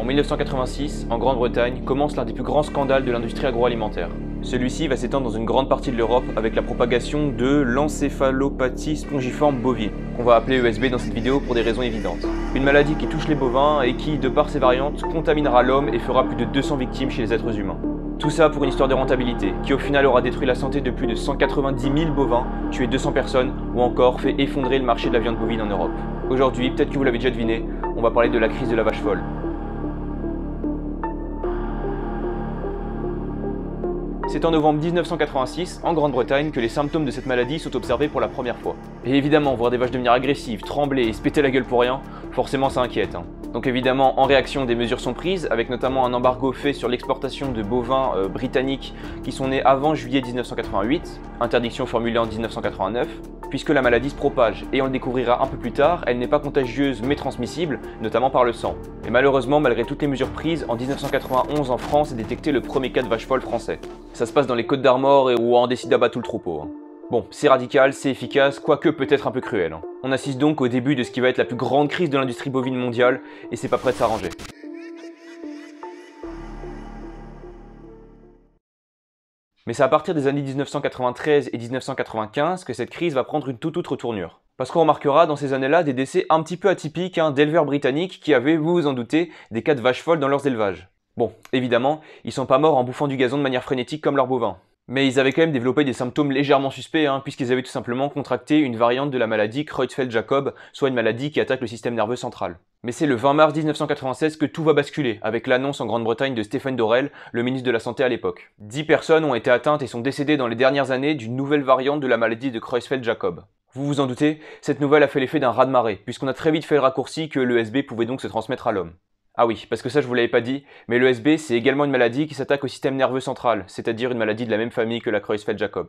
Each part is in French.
En 1986, en Grande-Bretagne, commence l'un des plus grands scandales de l'industrie agroalimentaire. Celui-ci va s'étendre dans une grande partie de l'Europe avec la propagation de l'encéphalopathie spongiforme bovine, qu'on va appeler ESB dans cette vidéo pour des raisons évidentes. Une maladie qui touche les bovins et qui, de par ses variantes, contaminera l'homme et fera plus de 200 victimes chez les êtres humains. Tout ça pour une histoire de rentabilité, qui au final aura détruit la santé de plus de 190 000 bovins, tué 200 personnes, ou encore fait effondrer le marché de la viande bovine en Europe. Aujourd'hui, peut-être que vous l'avez déjà deviné, on va parler de la crise de la vache folle. C'est en novembre 1986, en Grande-Bretagne, que les symptômes de cette maladie sont observés pour la première fois. Et évidemment, voir des vaches devenir agressives, trembler et se péter la gueule pour rien, forcément ça inquiète. Donc évidemment, en réaction, des mesures sont prises, avec notamment un embargo fait sur l'exportation de bovins britanniques qui sont nés avant juillet 1988, interdiction formulée en 1989, puisque la maladie se propage, et on le découvrira un peu plus tard, elle n'est pas contagieuse mais transmissible, notamment par le sang. Et malheureusement, malgré toutes les mesures prises, en 1991 en France est détecté le premier cas de vache folle français. Ça se passe dans les Côtes d'Armor et où on décide d'abattre tout le troupeau. Bon, c'est radical, c'est efficace, quoique peut-être un peu cruel. On assiste donc au début de ce qui va être la plus grande crise de l'industrie bovine mondiale, et c'est pas prêt de s'arranger. Mais c'est à partir des années 1993 et 1995 que cette crise va prendre une toute autre tournure. Parce qu'on remarquera dans ces années-là des décès un petit peu atypiques d'éleveurs britanniques qui avaient, vous vous en doutez, des cas de vaches folles dans leurs élevages. Bon, évidemment, ils sont pas morts en bouffant du gazon de manière frénétique comme leurs bovins. Mais ils avaient quand même développé des symptômes légèrement suspects, puisqu'ils avaient tout simplement contracté une variante de la maladie Creutzfeldt-Jakob, soit une maladie qui attaque le système nerveux central. Mais c'est le 20 mars 1996 que tout va basculer, avec l'annonce en Grande-Bretagne de Stephen Dorrell, le ministre de la Santé à l'époque. 10 personnes ont été atteintes et sont décédées dans les dernières années d'une nouvelle variante de la maladie de Creutzfeldt-Jakob. Vous vous en doutez, cette nouvelle a fait l'effet d'un raz-de-marée, puisqu'on a très vite fait le raccourci que l'ESB pouvait donc se transmettre à l'homme. Ah oui, parce que ça je vous l'avais pas dit, mais l'ESB c'est également une maladie qui s'attaque au système nerveux central, c'est-à-dire une maladie de la même famille que la Creutzfeldt-Jakob.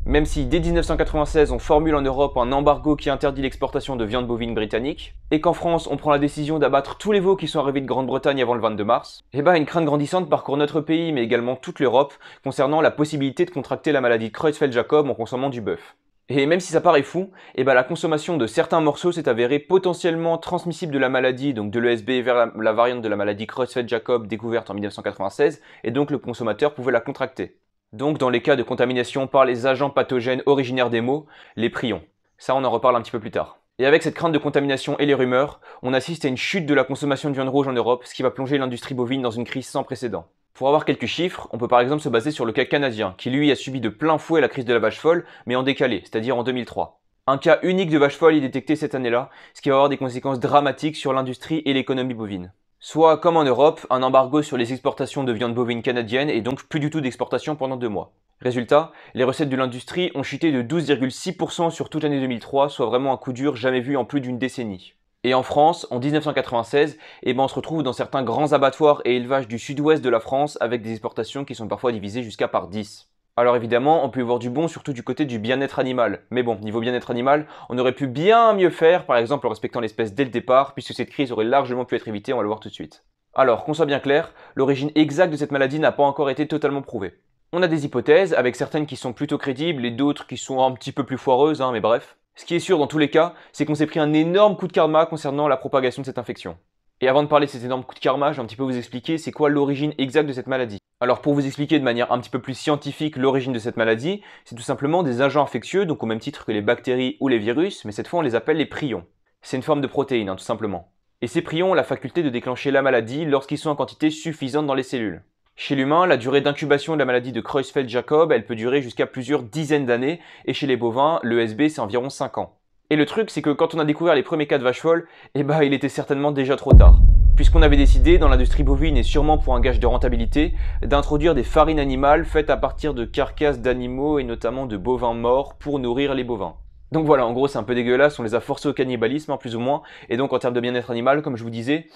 Même si dès 1996 on formule en Europe un embargo qui interdit l'exportation de viande bovine britannique, et qu'en France on prend la décision d'abattre tous les veaux qui sont arrivés de Grande-Bretagne avant le 22 mars, une crainte grandissante parcourt notre pays mais également toute l'Europe concernant la possibilité de contracter la maladie de Creutzfeldt-Jakob en consommant du bœuf. Et même si ça paraît fou, la consommation de certains morceaux s'est avérée potentiellement transmissible de la maladie, donc de l'ESB vers la variante de la maladie Creutzfeldt-Jakob découverte en 1996, et donc le consommateur pouvait la contracter. Donc dans les cas de contamination par les agents pathogènes originaires des maux, les prions. Ça on en reparle un petit peu plus tard. Et avec cette crainte de contamination et les rumeurs, on assiste à une chute de la consommation de viande rouge en Europe, ce qui va plonger l'industrie bovine dans une crise sans précédent. Pour avoir quelques chiffres, on peut par exemple se baser sur le cas canadien, qui lui a subi de plein fouet la crise de la vache folle, mais en décalé, c'est-à-dire en 2003. Un cas unique de vache folle est détecté cette année-là, ce qui va avoir des conséquences dramatiques sur l'industrie et l'économie bovine. Soit, comme en Europe, un embargo sur les exportations de viande bovine canadienne et donc plus du tout d'exportation pendant 2 mois. Résultat, les recettes de l'industrie ont chuté de 12,6% sur toute l'année 2003, soit vraiment un coup dur jamais vu en plus d'une décennie. Et en France, en 1996, on se retrouve dans certains grands abattoirs et élevages du sud-ouest de la France avec des exportations qui sont parfois divisées jusqu'à par 10. Alors évidemment, on peut y voir du bon surtout du côté du bien-être animal. Mais bon, niveau bien-être animal, on aurait pu bien mieux faire, par exemple en respectant l'espèce dès le départ, puisque cette crise aurait largement pu être évitée, on va le voir tout de suite. Alors, qu'on soit bien clair, l'origine exacte de cette maladie n'a pas encore été totalement prouvée. On a des hypothèses, avec certaines qui sont plutôt crédibles et d'autres qui sont un petit peu plus foireuses, mais bref. Ce qui est sûr dans tous les cas, c'est qu'on s'est pris un énorme coup de karma concernant la propagation de cette infection. Et avant de parler de cet énorme coup de karma, je vais un petit peu vous expliquer c'est quoi l'origine exacte de cette maladie. Alors pour vous expliquer de manière un petit peu plus scientifique l'origine de cette maladie, c'est tout simplement des agents infectieux, donc au même titre que les bactéries ou les virus, mais cette fois on les appelle les prions. C'est une forme de protéine, tout simplement. Et ces prions ont la faculté de déclencher la maladie lorsqu'ils sont en quantité suffisante dans les cellules. Chez l'humain, la durée d'incubation de la maladie de Creutzfeldt-Jakob, elle peut durer jusqu'à plusieurs dizaines d'années, et chez les bovins, l'ESB c'est environ 5 ans. Et le truc, c'est que quand on a découvert les premiers cas de vache folle, il était certainement déjà trop tard. Puisqu'on avait décidé, dans l'industrie bovine et sûrement pour un gage de rentabilité, d'introduire des farines animales faites à partir de carcasses d'animaux et notamment de bovins morts pour nourrir les bovins. Donc voilà, en gros c'est un peu dégueulasse, on les a forcés au cannibalisme, plus ou moins, et donc en termes de bien-être animal, comme je vous disais,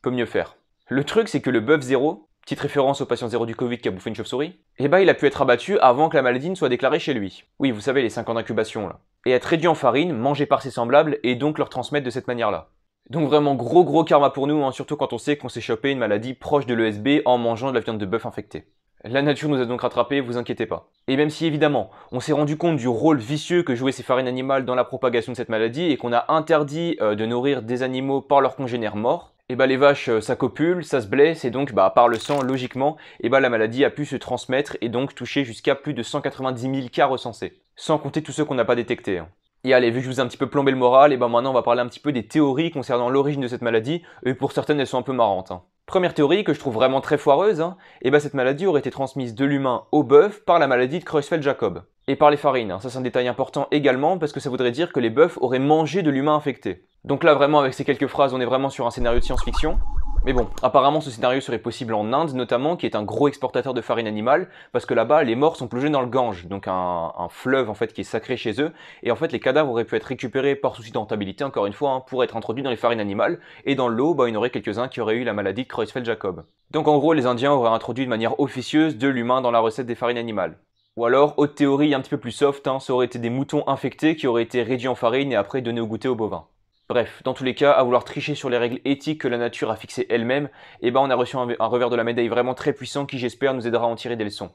peut mieux faire. Le truc, c'est que le bœuf zéro, petite référence au patient zéro du Covid qui a bouffé une chauve-souris, il a pu être abattu avant que la maladie ne soit déclarée chez lui. Oui, vous savez, les 5 ans d'incubation là. Et être réduit en farine, mangé par ses semblables, et donc leur transmettre de cette manière-là. Donc vraiment gros karma pour nous, surtout quand on sait qu'on s'est chopé une maladie proche de l'ESB en mangeant de la viande de bœuf infectée. La nature nous a donc rattrapés, vous inquiétez pas. Et même si évidemment, on s'est rendu compte du rôle vicieux que jouaient ces farines animales dans la propagation de cette maladie et qu'on a interdit de nourrir des animaux par leurs congénères morts, et bah les vaches ça copule, ça se blesse et donc bah par le sang logiquement, et bah la maladie a pu se transmettre et donc toucher jusqu'à plus de 190 000 cas recensés. Sans compter tous ceux qu'on n'a pas détectés, hein. Et allez, vu que je vous ai un petit peu plombé le moral, et ben maintenant on va parler un petit peu des théories concernant l'origine de cette maladie, et pour certaines elles sont un peu marrantes, hein. Première théorie que je trouve vraiment très foireuse, hein, et ben cette maladie aurait été transmise de l'humain au bœuf par la maladie de Creutzfeldt-Jakob. Et par les farines, hein. Ça c'est un détail important également parce que ça voudrait dire que les bœufs auraient mangé de l'humain infecté. Donc là vraiment avec ces quelques phrases on est vraiment sur un scénario de science-fiction. Mais bon, apparemment ce scénario serait possible en Inde notamment, qui est un gros exportateur de farine animale, parce que là-bas les morts sont plongés dans le Gange, donc un fleuve en fait qui est sacré chez eux, et en fait les cadavres auraient pu être récupérés par souci de rentabilité encore une fois, hein, pour être introduits dans les farines animales, et dans l'eau, bah, il y en aurait quelques-uns qui auraient eu la maladie de Creutzfeldt-Jakob. Donc en gros les Indiens auraient introduit de manière officieuse de l'humain dans la recette des farines animales. Ou alors, autre théorie un petit peu plus soft, hein, ça aurait été des moutons infectés qui auraient été réduits en farine et après donnés au goûter aux bovins. Bref, dans tous les cas, à vouloir tricher sur les règles éthiques que la nature a fixées elle-même, eh ben on a reçu un revers de la médaille vraiment très puissant qui j'espère nous aidera à en tirer des leçons.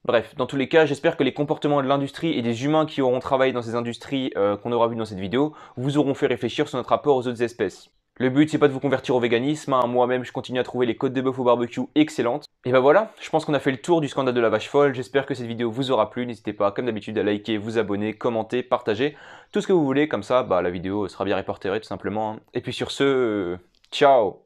Bref, dans tous les cas, j'espère que les comportements de l'industrie et des humains qui auront travaillé dans ces industries qu'on aura vu dans cette vidéo vous auront fait réfléchir sur notre rapport aux autres espèces. Le but c'est pas de vous convertir au véganisme, hein. Moi-même je continue à trouver les côtes de bœuf au barbecue excellentes. Et ben voilà, je pense qu'on a fait le tour du scandale de la vache folle, j'espère que cette vidéo vous aura plu, n'hésitez pas comme d'habitude à liker, vous abonner, commenter, partager, tout ce que vous voulez, comme ça bah, la vidéo sera bien répertoriée tout simplement, hein. Et puis sur ce, ciao!